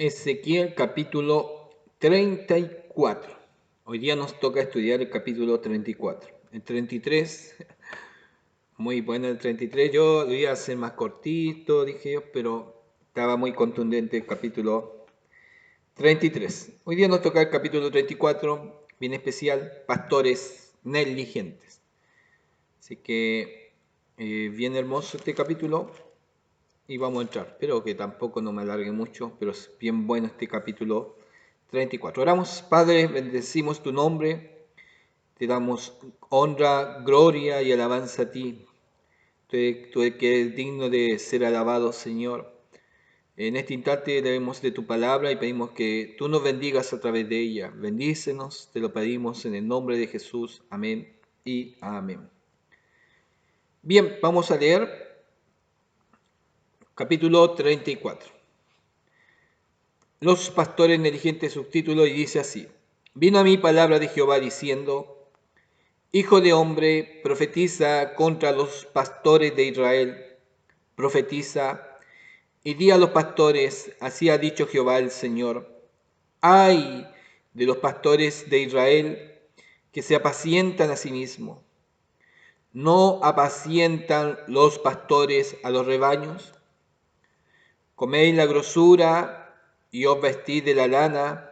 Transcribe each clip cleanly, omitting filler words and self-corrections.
Ezequiel capítulo 34. Hoy día nos toca estudiar el capítulo 34. El 33, muy bueno el 33. Yo lo iba a hacer más cortito, dije yo, pero estaba muy contundente el capítulo 33. Hoy día nos toca el capítulo 34, bien especial, pastores negligentes. Así que bien hermoso este capítulo y vamos a entrar. Espero que tampoco no me alargue mucho, pero es bien bueno este capítulo 34. Oramos, Padre, bendecimos tu nombre, te damos honra, gloria y alabanza a ti. Tú que eres digno de ser alabado, Señor. En este instante debemos de tu palabra y pedimos que tú nos bendigas a través de ella. Bendícenos, te lo pedimos en el nombre de Jesús. Amén y amén. Bien, vamos a leer capítulo 34. Los pastores negligentes, subtítulo, y dice así: Vino a mí palabra de Jehová diciendo: Hijo de hombre, profetiza contra los pastores de Israel, profetiza y di a los pastores, así ha dicho Jehová el Señor: Ay de los pastores de Israel que se apacientan a sí mismos. ¿No apacientan los pastores a los rebaños? Coméis la grosura y os vestís de la lana,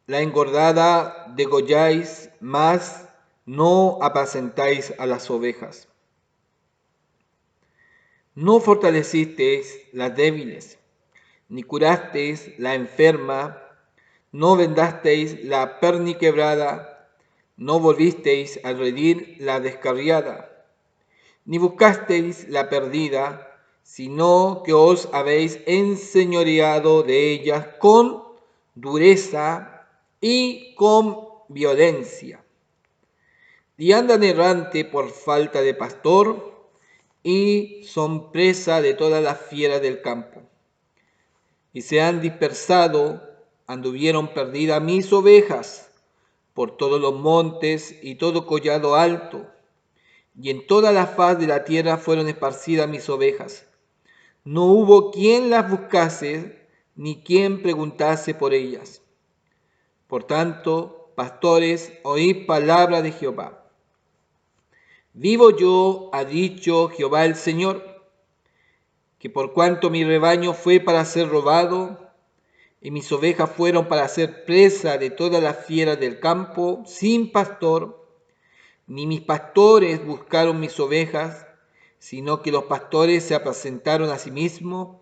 la engordada degolláis, mas no apacentáis a las ovejas. No fortalecisteis las débiles, ni curasteis la enferma, no vendasteis la perniquebrada, no volvisteis a redir la descarriada, ni buscasteis la perdida, sino que os habéis enseñoreado de ellas con dureza y con violencia. Y andan errante por falta de pastor, y son presa de todas las fieras del campo. Y se han dispersado, anduvieron perdidas mis ovejas por todos los montes y todo collado alto, y en toda la faz de la tierra fueron esparcidas mis ovejas. No hubo quien las buscase, ni quien preguntase por ellas. Por tanto, pastores, oíd palabra de Jehová. Vivo yo, ha dicho Jehová el Señor, que por cuanto mi rebaño fue para ser robado, y mis ovejas fueron para ser presa de todas las fieras del campo, sin pastor, ni mis pastores buscaron mis ovejas, sino que los pastores se apacentaron a sí mismos,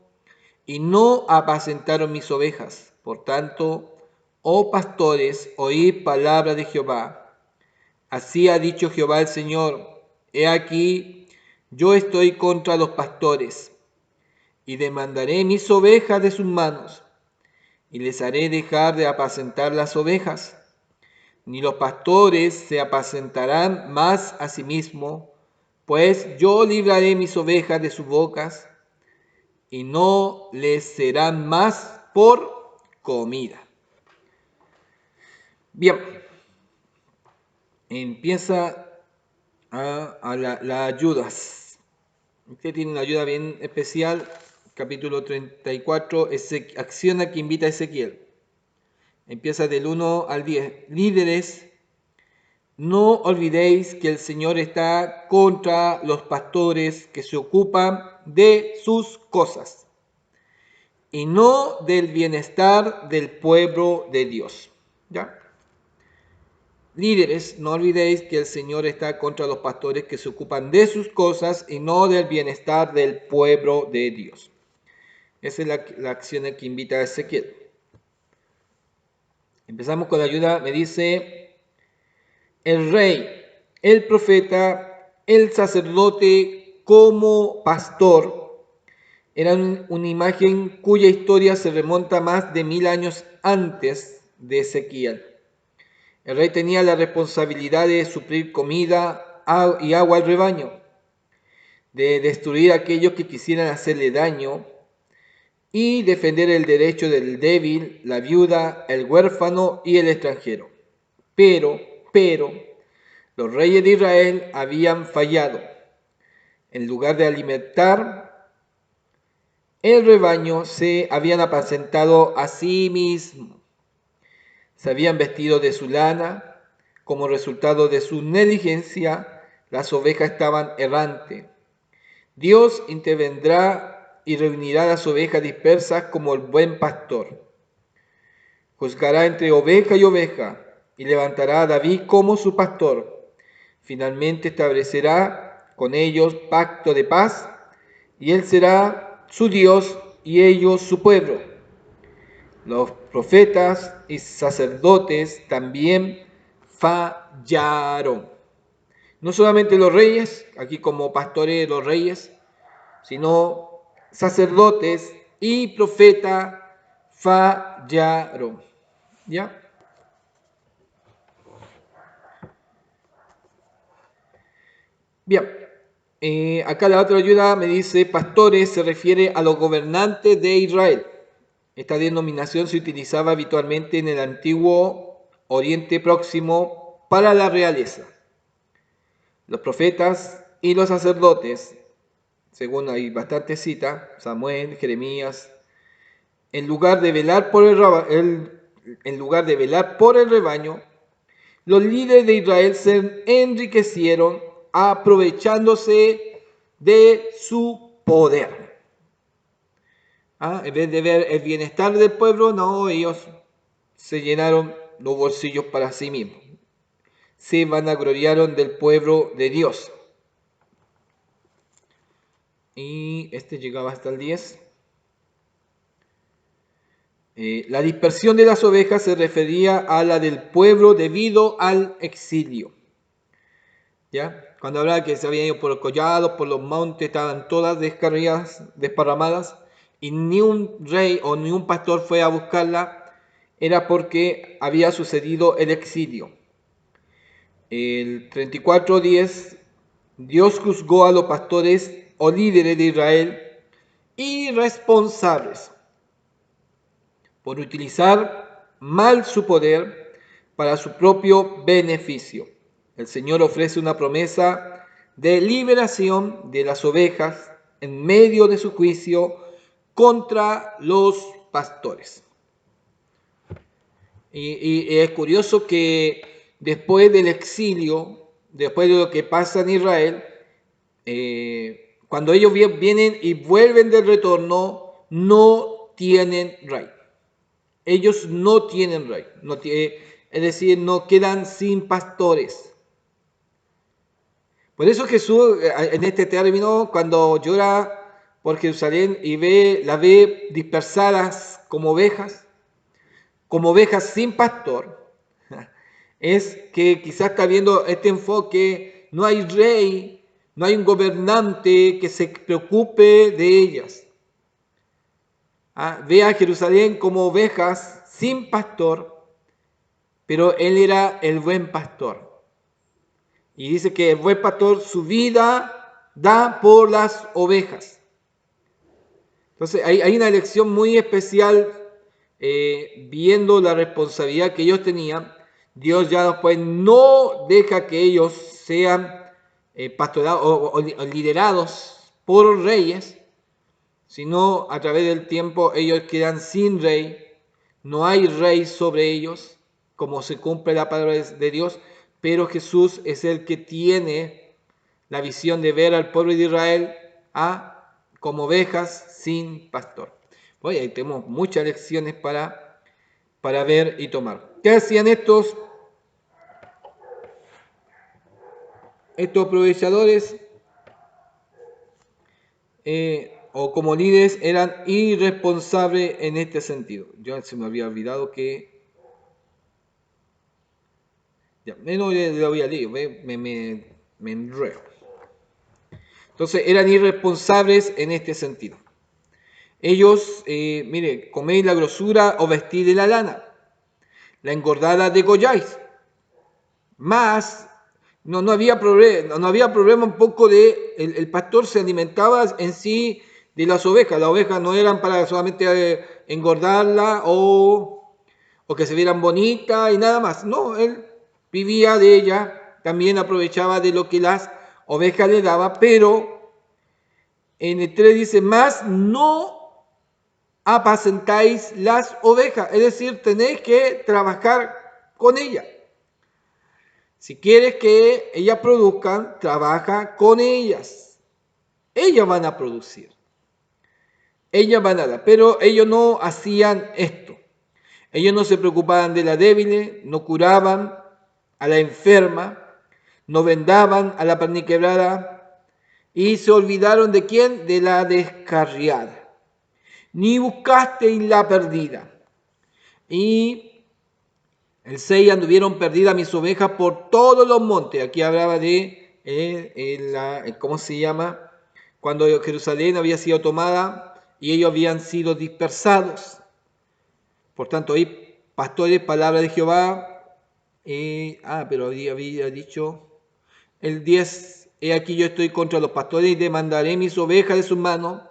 y no apacentaron mis ovejas. Por tanto, oh pastores, oíd palabra de Jehová. Así ha dicho Jehová el Señor: He aquí, yo estoy contra los pastores, y demandaré mis ovejas de sus manos, y les haré dejar de apacentar las ovejas. Ni los pastores se apacentarán más a sí mismos, pues yo libraré mis ovejas de sus bocas, y no les serán más por comida. Bien, empieza las ayudas. Usted tiene una ayuda bien especial, capítulo 34, acción a que invita a Ezequiel. Empieza del 1 al 10. Líderes, no olvidéis que el Señor está contra los pastores que se ocupan de sus cosas y no del bienestar del pueblo de Dios. ¿Ya? Líderes, no olvidéis que el Señor está contra los pastores que se ocupan de sus cosas y no del bienestar del pueblo de Dios. Esa es la acción a que invita a Ezequiel. Empezamos con la ayuda, me dice: el rey, el profeta, el sacerdote como pastor eran una imagen cuya historia se remonta más de 1000 años antes de Ezequiel. El rey tenía la responsabilidad de suplir comida y agua al rebaño, de destruir a aquellos que quisieran hacerle daño y defender el derecho del débil, la viuda, el huérfano y el extranjero. Pero, los reyes de Israel habían fallado. En lugar de alimentar el rebaño se habían apacentado a sí mismos. Se habían vestido de su lana. Como resultado de su negligencia, las ovejas estaban errantes. Dios intervendrá y reunirá las ovejas dispersas como el buen pastor. Juzgará entre oveja y oveja y levantará a David como su pastor. Finalmente establecerá con ellos pacto de paz y él será su Dios y ellos su pueblo. Los profetas y sacerdotes también fallaron. No solamente los reyes, aquí como pastores de los reyes, sino sacerdotes y profetas fallaron. ¿Ya? Bien. Acá la otra ayuda me dice, pastores se refiere a los gobernantes de Israel. Esta denominación se utilizaba habitualmente en el antiguo Oriente Próximo para la realeza. Los profetas y los sacerdotes, según hay bastantes citas, Samuel, Jeremías, en lugar de velar por el rebaño, los líderes de Israel se enriquecieron aprovechándose de su poder. En vez de ver el bienestar del pueblo, no, ellos se llenaron los bolsillos para sí mismos. Se vanagloriaron del pueblo de Dios. Y este llegaba hasta el 10. La dispersión de las ovejas se refería a la del pueblo debido al exilio. ¿Ya? Cuando hablaba que se habían ido por los collados, por los montes, estaban todas descarriadas, desparramadas, y ni un rey o ni un pastor fue a buscarla, era porque había sucedido el exilio. El 34:10, Dios juzgó a los pastores o líderes de Israel irresponsables por utilizar mal su poder para su propio beneficio. El Señor ofrece una promesa de liberación de las ovejas en medio de su juicio contra los pastores. Y es curioso que después del exilio, después de lo que pasa en Israel, cuando ellos vienen y vuelven del retorno, no tienen rey. Ellos no tienen rey, es decir, no quedan sin pastores. Por eso Jesús, en este término, cuando llora por Jerusalén y la ve dispersadas como ovejas sin pastor, es que quizás está viendo este enfoque, no hay rey, no hay un gobernante que se preocupe de ellas. Ve a Jerusalén como ovejas sin pastor, pero él era el buen pastor. Y dice que el buen pastor su vida da por las ovejas. Entonces hay una lección muy especial viendo la responsabilidad que ellos tenían. Dios ya después no deja que ellos sean pastoreados o liderados por reyes, sino a través del tiempo ellos quedan sin rey. No hay rey sobre ellos, como se cumple la palabra de Dios, pero Jesús es el que tiene la visión de ver al pueblo de Israel como ovejas sin pastor. Pues ahí tenemos muchas lecciones para ver y tomar. ¿Qué hacían estos aprovechadores? O como líderes eran irresponsables en este sentido. Yo se me había olvidado que... Ya, no lo había leído, me enredo. Entonces eran irresponsables en este sentido. Ellos, mire, coméis la grosura o vestís de la lana, la engordada degolláis. Más, no había problema un poco de, el pastor se alimentaba en sí de las ovejas no eran para solamente engordarla o que se vieran bonitas y nada más. No, él vivía de ella, también aprovechaba de lo que las ovejas le daban, pero en el 3 dice, más no apacentáis las ovejas, es decir, tenéis que trabajar con ellas. Si quieres que ellas produzcan, trabaja con ellas. Ellas van a producir. Ellas van a dar. Pero ellos no hacían esto. Ellos no se preocupaban de la débil, no curaban a la enferma, no vendaban a la perniquebrada y se olvidaron de quién, de la descarriada. Ni buscasteis la perdida. Y el 6, anduvieron perdidas mis ovejas por todos los montes. Aquí hablaba de, ¿cómo se llama? Cuando Jerusalén había sido tomada y ellos habían sido dispersados. Por tanto, ahí, pastores, palabra de Jehová. Pero había dicho el 10, he aquí yo estoy contra los pastores y demandaré mis ovejas de sus manos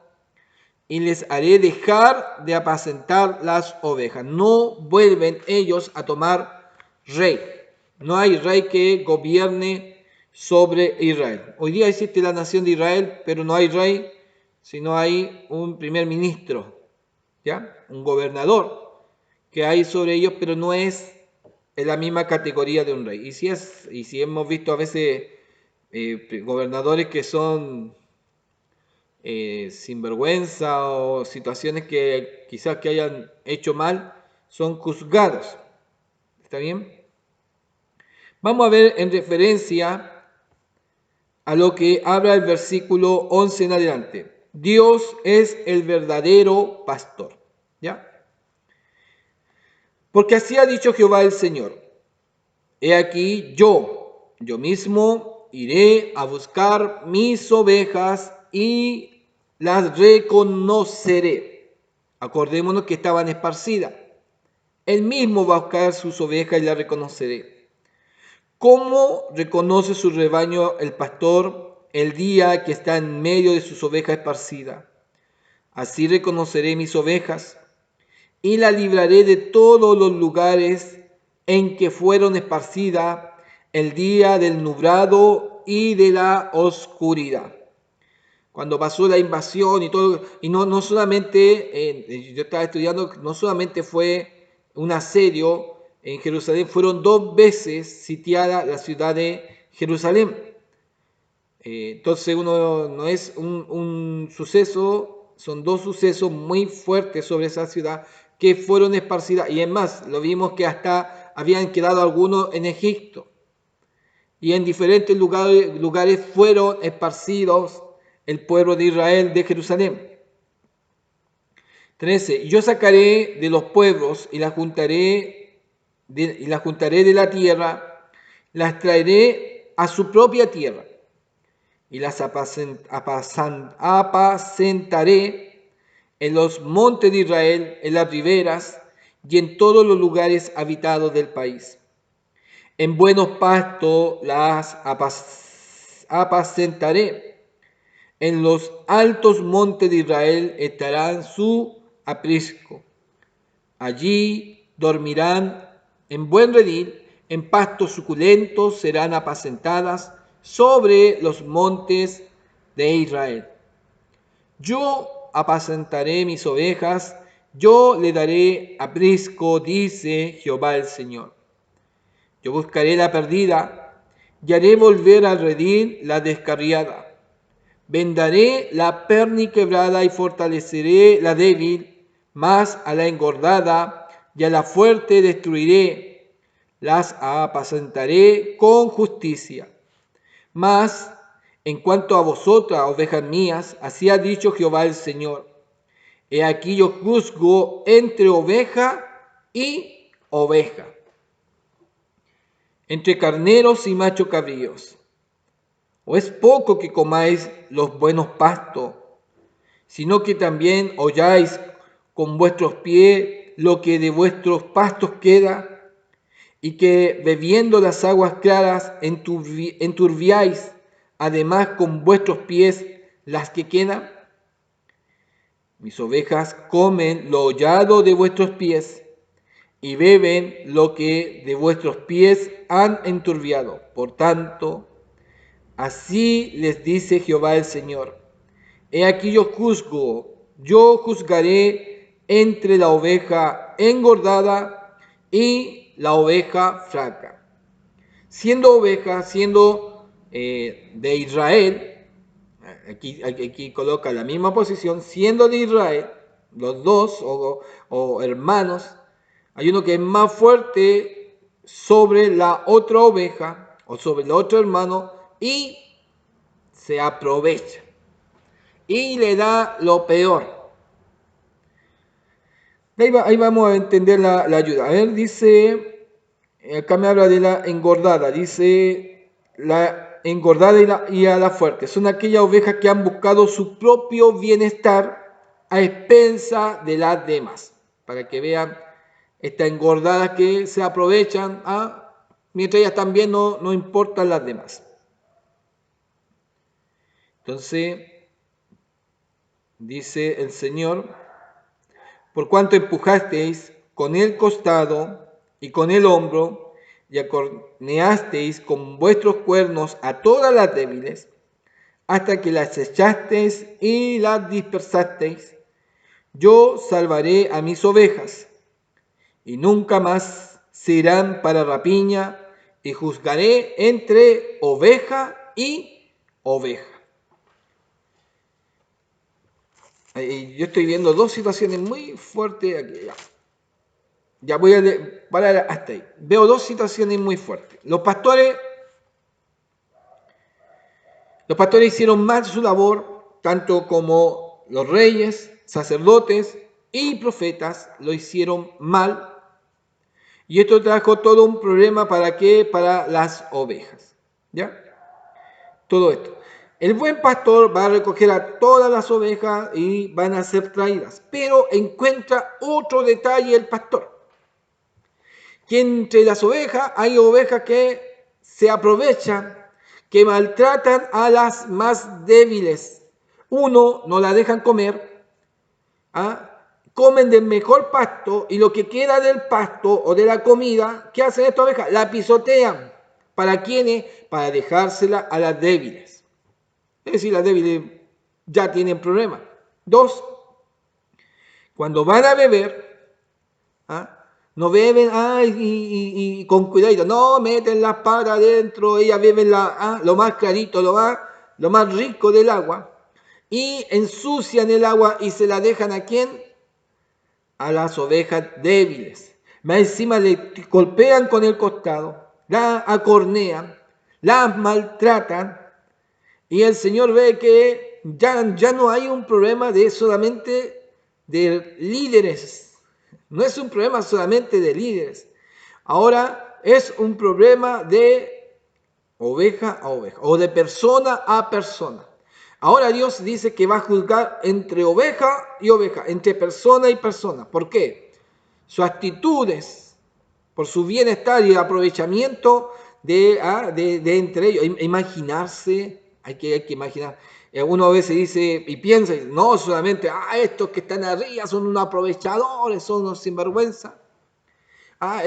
y les haré dejar de apacentar las ovejas. No vuelven ellos a tomar rey. No hay rey que gobierne sobre Israel. Hoy día existe la nación de Israel, pero no hay rey, sino hay un primer ministro, ¿ya? Un gobernador que hay sobre ellos, pero no es en la misma categoría de un rey. Y si hemos visto a veces gobernadores que son sinvergüenza o situaciones que quizás que hayan hecho mal, son juzgados. ¿Está bien? Vamos a ver en referencia a lo que habla el versículo 11 en adelante. Dios es el verdadero pastor. ¿Ya? Porque así ha dicho Jehová el Señor. He aquí yo mismo iré a buscar mis ovejas y las reconoceré. Acordémonos que estaban esparcidas. Él mismo va a buscar sus ovejas y las reconoceré. ¿Cómo reconoce su rebaño el pastor el día que está en medio de sus ovejas esparcidas? Así reconoceré mis ovejas y las libraré de todos los lugares en que fueron esparcidas el día del nublado y de la oscuridad. Cuando pasó la invasión y todo, y no solamente, yo estaba estudiando, no solamente fue un asedio en Jerusalén, fueron 2 veces sitiada la ciudad de Jerusalén. Entonces uno no es un suceso, son 2 sucesos muy fuertes sobre esa ciudad que fueron esparcidas, y es más, lo vimos que hasta habían quedado algunos en Egipto, y en diferentes lugares fueron esparcidos el pueblo de Israel de Jerusalén. 13. Yo sacaré de los pueblos y las juntaré de la tierra, las traeré a su propia tierra y las apacentaré en los montes de Israel, en las riberas y en todos los lugares habitados del país. En buenos pastos las apacentaré. En los altos montes de Israel estarán su aprisco. Allí dormirán en buen redil, en pastos suculentos serán apacentadas sobre los montes de Israel. Yo apacentaré mis ovejas, yo le daré aprisco, dice Jehová el Señor. Yo buscaré la perdida y haré volver al redil la descarriada. Vendaré la perniquebrada y fortaleceré la débil, mas a la engordada y a la fuerte destruiré. Las apacentaré con justicia. Mas en cuanto a vosotras, ovejas mías, así ha dicho Jehová el Señor. He aquí yo juzgo entre oveja y oveja, entre carneros y macho cabríos. ¿O es poco que comáis los buenos pastos, sino que también holláis con vuestros pies lo que de vuestros pastos queda, y que bebiendo las aguas claras enturbiáis además con vuestros pies las que quedan? Mis ovejas comen lo hollado de vuestros pies y beben lo que de vuestros pies han enturbiado. Por tanto, así les dice Jehová el Señor. He aquí yo juzgaré entre la oveja engordada y la oveja flaca. Siendo oveja, siendo de Israel, aquí coloca la misma posición, siendo de Israel, los dos o hermanos, hay uno que es más fuerte sobre la otra oveja o sobre el otro hermano y se aprovecha y le da lo peor. Ahí vamos a entender la ayuda. A ver, dice, acá me habla de la engordada, dice la engordada y a la fuerte. Son aquellas ovejas que han buscado su propio bienestar a expensa de las demás. Para que vean estas engordadas que se aprovechan, mientras ellas también no importan las demás. Entonces, dice el Señor, por cuanto empujasteis con el costado y con el hombro, y acorneasteis con vuestros cuernos a todas las débiles, hasta que las echasteis y las dispersasteis, yo salvaré a mis ovejas, y nunca más serán para rapiña, y juzgaré entre oveja y oveja. Yo estoy viendo dos situaciones muy fuertes aquí. Ya voy a parar hasta ahí. Veo dos situaciones muy fuertes. Los pastores hicieron mal su labor, tanto como los reyes, sacerdotes y profetas lo hicieron mal. Y esto trajo todo un problema ¿para qué? Para las ovejas. ¿Ya? Todo esto. El buen pastor va a recoger a todas las ovejas y van a ser traídas. Pero encuentra otro detalle el pastor. Que entre las ovejas hay ovejas que se aprovechan, que maltratan a las más débiles. Uno, no la dejan comer, comen del mejor pasto y lo que queda del pasto o de la comida, ¿qué hacen estas ovejas? La pisotean. ¿Para quiénes? Para dejársela a las débiles. Es decir, las débiles ya tienen problemas. Dos, cuando van a beber, no beben y con cuidadito, no meten las patas adentro, ellas beben lo más clarito, lo más rico del agua, y ensucian el agua y se la dejan ¿a quién? A las ovejas débiles. Más encima le golpean con el costado, la acornean, las maltratan, y el Señor ve que ya no hay un problema de solamente de líderes. No es un problema solamente de líderes. Ahora es un problema de oveja a oveja o de persona a persona. Ahora Dios dice que va a juzgar entre oveja y oveja, entre persona y persona. ¿Por qué? Sus actitudes, por su bienestar y aprovechamiento de entre ellos. Imaginarse, hay que imaginar. Uno a veces dice y piensa, no solamente, estos que están arriba son unos aprovechadores, son unos sinvergüenza.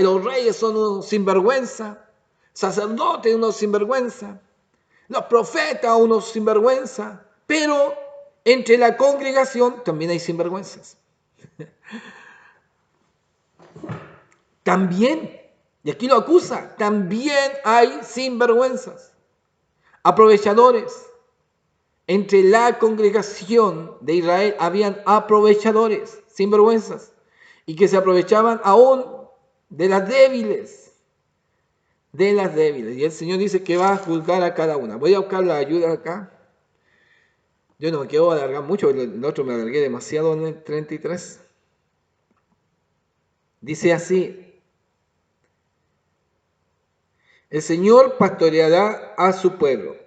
Los reyes son unos sinvergüenza, sacerdotes unos sinvergüenza, los profetas unos sinvergüenza, pero entre la congregación también hay sinvergüenzas. También, y aquí lo acusa, también hay sinvergüenzas, aprovechadores. Entre la congregación de Israel habían aprovechadores, sinvergüenzas, y que se aprovechaban aún de las débiles. Y el Señor dice que va a juzgar a cada una. Voy a buscar la ayuda acá. Yo no me quiero alargar mucho, el otro me alargué demasiado en el 33. Dice así: el Señor pastoreará a su pueblo.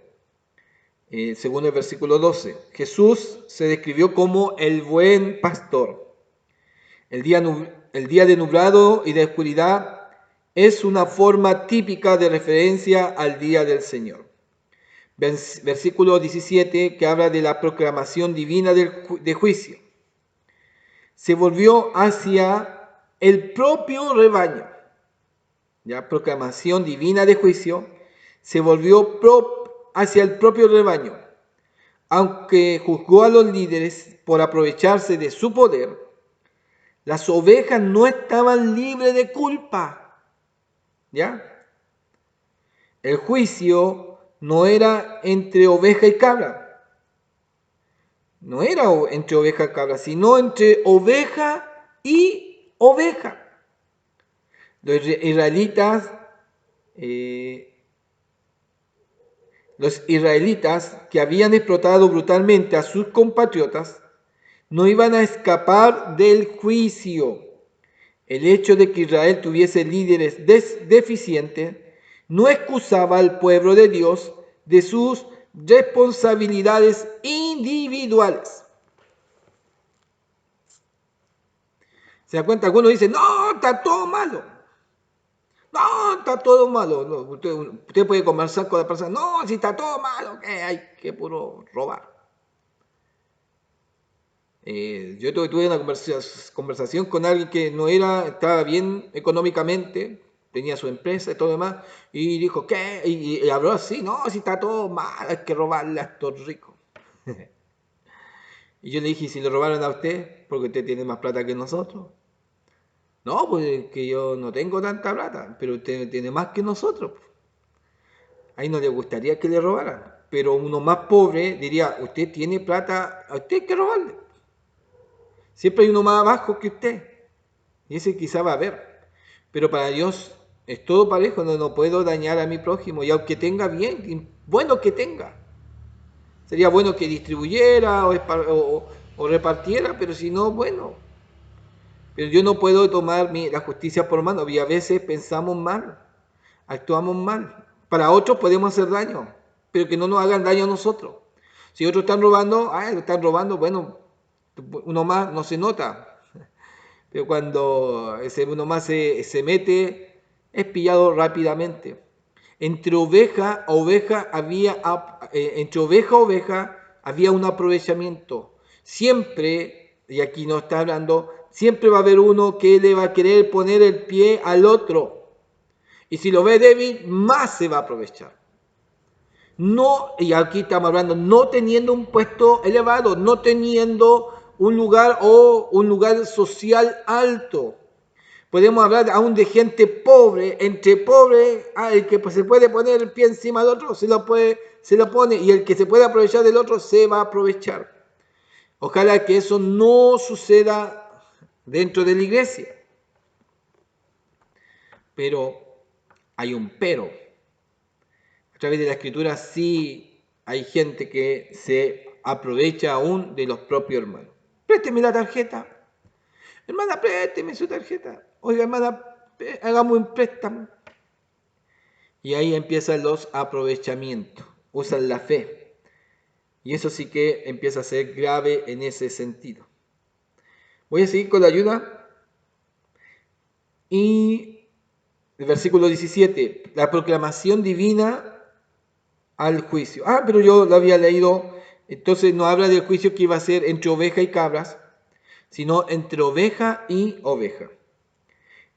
Según el versículo 12, Jesús se describió como el buen pastor. El día de nublado y de oscuridad es una forma típica de referencia al día del Señor. Versículo 17, que habla de la proclamación divina de juicio. Se volvió hacia el propio rebaño. Ya, proclamación divina de juicio. Se volvió hacia el propio rebaño. Aunque juzgó a los líderes por aprovecharse de su poder, Las ovejas no estaban libres de culpa. ¿Ya? El juicio no era entre oveja y cabra. No era entre oveja y cabra, sino entre oveja y oveja. Los israelitas, que habían explotado brutalmente a sus compatriotas no iban a escapar del juicio. El hecho de que Israel tuviese líderes deficientes no excusaba al pueblo de Dios de sus responsabilidades individuales. ¿Se da cuenta? Algunos dicen, no, está todo malo. No, está todo malo. No, usted puede conversar con la persona, no, si está todo malo, que hay que puro robar. Yo tuve una conversación con alguien que estaba bien económicamente, tenía su empresa y todo demás, y dijo, ¿qué? Y habló así, no, si está todo mal, hay que robarle a estos ricos. Y yo le dije, ¿y si le robaron a usted? Porque usted tiene más plata que nosotros. No, pues que yo no tengo tanta plata, pero usted tiene más que nosotros. Ahí no le gustaría que le robaran, pero uno más pobre diría, usted tiene plata, a usted hay que robarle. Siempre hay uno más abajo que usted. Y ese quizá va a haber. Pero para Dios es todo parejo, no puedo dañar a mi prójimo. Y aunque tenga bien, bueno que tenga. Sería bueno que distribuyera o repartiera, pero si no, bueno. Pero yo no puedo tomar la justicia por mano. Y a veces pensamos mal, actuamos mal. Para otros podemos hacer daño, pero que no nos hagan daño a nosotros. Si otros están robando, lo están robando, bueno, uno más no se nota. Pero cuando uno más se mete, es pillado rápidamente. Entre oveja a oveja había un aprovechamiento. Siempre, y aquí no está hablando, siempre va a haber uno que le va a querer poner el pie al otro. Y si lo ve débil, más se va a aprovechar. No, y aquí estamos hablando, no teniendo un puesto elevado, no teniendo un lugar o un lugar social alto. Podemos hablar aún de gente pobre, entre pobres, el que se puede poner el pie encima del otro, se lo pone, y el que se puede aprovechar del otro, se va a aprovechar. Ojalá que eso no suceda dentro de la iglesia. Pero hay un pero. A través de la escritura sí hay gente que se aprovecha aún de los propios hermanos. Présteme la tarjeta. Hermana, présteme su tarjeta. Oiga, hermana, hagamos un préstamo. Y ahí empiezan los aprovechamientos. Usan la fe. Y eso sí que empieza a ser grave en ese sentido. Voy a seguir con la ayuda. Y el versículo 17. La proclamación divina al juicio. Pero yo lo había leído. Entonces no habla del juicio que iba a ser entre oveja y cabras, sino entre oveja y oveja.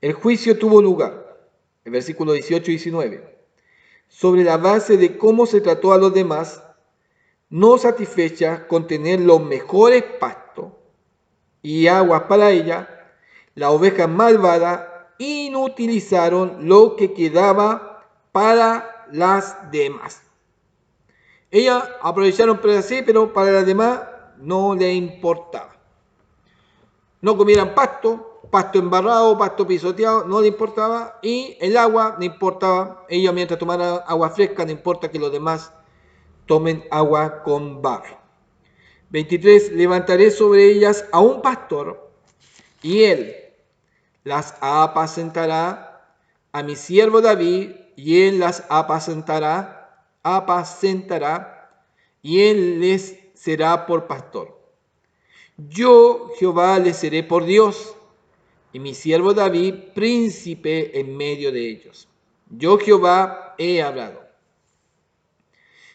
El juicio tuvo lugar, el versículo 18 y 19, sobre la base de cómo se trató a los demás, no satisfecha con tener los mejores pastos y aguas para ella, las ovejas malvadas inutilizaron lo que quedaba para las demás. Ellas aprovecharon para sí, pero para las demás no le importaba. No comieran pasto embarrado, pasto pisoteado, no le importaba. Y el agua no importaba. Ellos mientras tomaran agua fresca, no importa que los demás tomen agua con barro. 23. Levantaré sobre ellas a un pastor, y él las apacentará, a mi siervo David, y él las apacentará, y él les será por pastor. Yo, Jehová, les seré por Dios, y mi siervo David, príncipe en medio de ellos. Yo, Jehová, he hablado.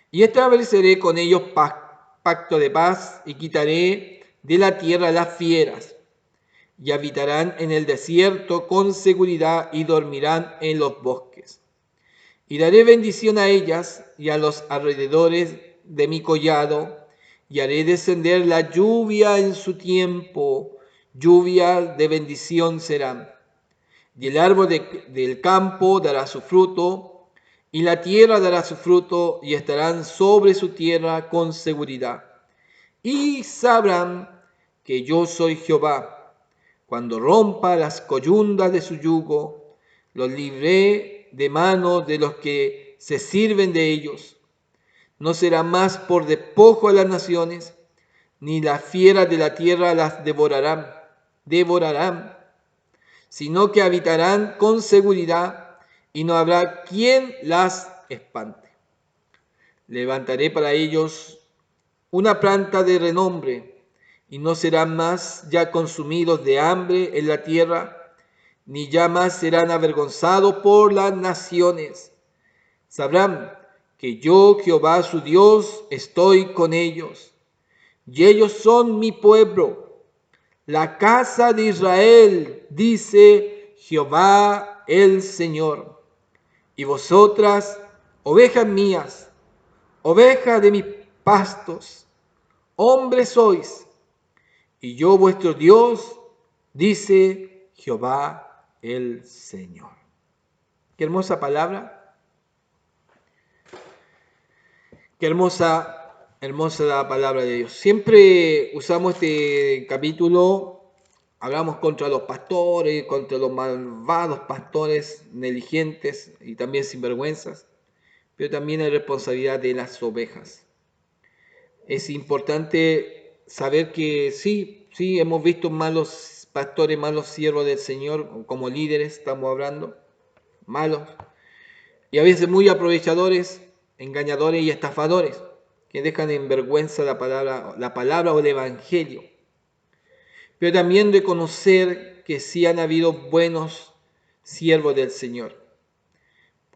Y estableceré con ellos pacto de paz, y quitaré de la tierra las fieras, y habitarán en el desierto con seguridad, y dormirán en los bosques. Y daré bendición a ellas y a los alrededores de mi collado, y haré descender la lluvia en su tiempo. lluvia de bendición serán. Y el árbol del campo dará su fruto, y la tierra dará su fruto, y estarán sobre su tierra con seguridad. Y sabrán que yo soy Jehová. Cuando rompa las coyundas de su yugo, los libré de manos de los que se sirven de ellos. No será más por despojo a las naciones, ni las fieras de la tierra las devorarán, sino que habitarán con seguridad y no habrá quien las espante. Levantaré para ellos una planta de renombre y no serán más ya consumidos de hambre en la tierra, ni ya más serán avergonzados por las naciones. Sabrán que yo, Jehová su Dios, estoy con ellos, y ellos son mi pueblo, la casa de Israel, dice Jehová el Señor. Y vosotras, ovejas mías, ovejas de mis pastos, hombres sois, y yo vuestro Dios, dice Jehová el Señor. Qué hermosa palabra, qué hermosa la palabra de Dios. Siempre usamos este capítulo, hablamos contra los pastores, contra los malvados pastores negligentes y también sinvergüenzas, pero también hay responsabilidad de las ovejas. Es importante saber que sí, hemos visto malos pastores, malos siervos del Señor, como líderes estamos hablando, malos, y a veces muy aprovechadores, engañadores y estafadores, que dejan en vergüenza la palabra o el evangelio. Pero también reconocer que sí han habido buenos siervos del Señor,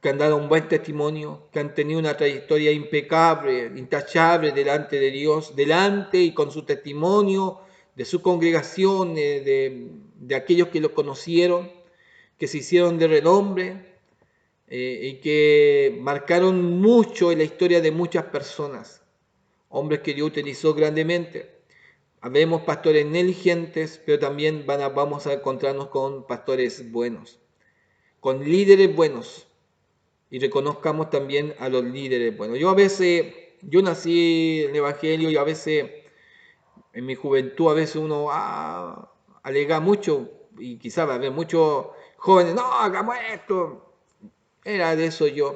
que han dado un buen testimonio, que han tenido una trayectoria impecable, intachable delante de Dios, delante y con su testimonio de su congregación, de aquellos que lo conocieron, que se hicieron de renombre y que marcaron mucho en la historia de muchas personas, hombres que Dios utilizó grandemente. Habemos pastores negligentes, pero también vamos a encontrarnos con pastores buenos, con líderes buenos. Y reconozcamos también a los líderes. Bueno, yo nací en el Evangelio y a veces, en mi juventud, a veces uno alega mucho y quizás va a haber muchos jóvenes, no, hagamos esto. Era de eso yo.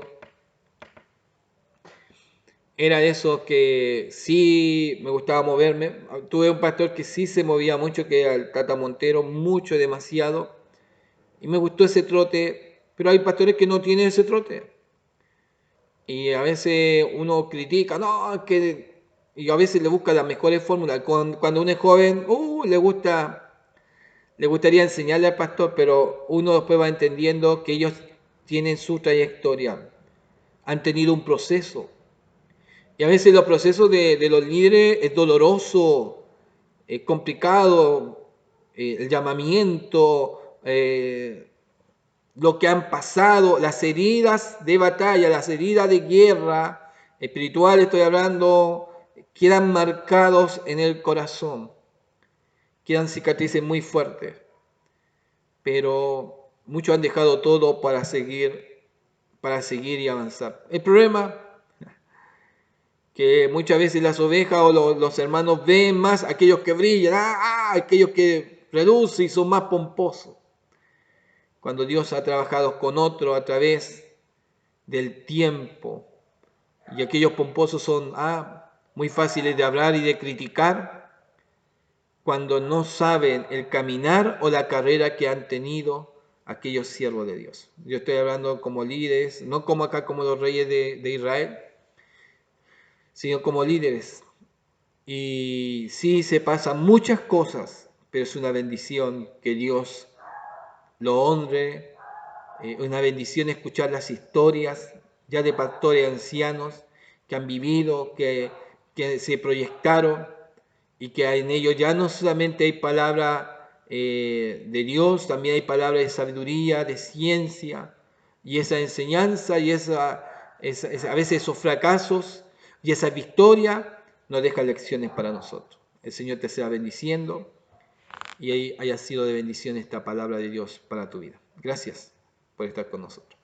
Era de esos que sí me gustaba moverme. Tuve un pastor que sí se movía mucho, que era el Tata Montero, mucho, demasiado. Y me gustó ese trote, pero hay pastores que no tienen ese trote. Y a veces uno critica, no, es que... Y a veces le busca las mejores fórmulas. Cuando uno es joven, le gustaría enseñarle al pastor, pero uno después va entendiendo que ellos tienen su trayectoria, han tenido un proceso. Y a veces los procesos de los líderes es doloroso, es complicado, el llamamiento, lo que han pasado, las heridas de batalla, las heridas de guerra, espiritual estoy hablando, quedan marcados en el corazón, quedan cicatrices muy fuertes, pero muchos han dejado todo para seguir y avanzar. El problema que muchas veces las ovejas o los hermanos ven más aquellos que brillan, aquellos que relucen y son más pomposos. Cuando Dios ha trabajado con otro a través del tiempo, y aquellos pomposos son muy fáciles de hablar y de criticar, cuando no saben el caminar o la carrera que han tenido aquellos siervos de Dios. Yo estoy hablando como líderes, no como acá como los reyes de Israel, sino como líderes. Y sí se pasan muchas cosas, pero es una bendición que Dios lo honre, una bendición escuchar las historias ya de pastores ancianos que han vivido, que se proyectaron y que en ellos ya no solamente hay palabra de Dios, también hay palabra de sabiduría, de ciencia, y esa enseñanza y a veces esos fracasos y esa victoria nos deja lecciones para nosotros. El Señor te sea bendiciendo y ahí haya sido de bendición esta palabra de Dios para tu vida. Gracias por estar con nosotros.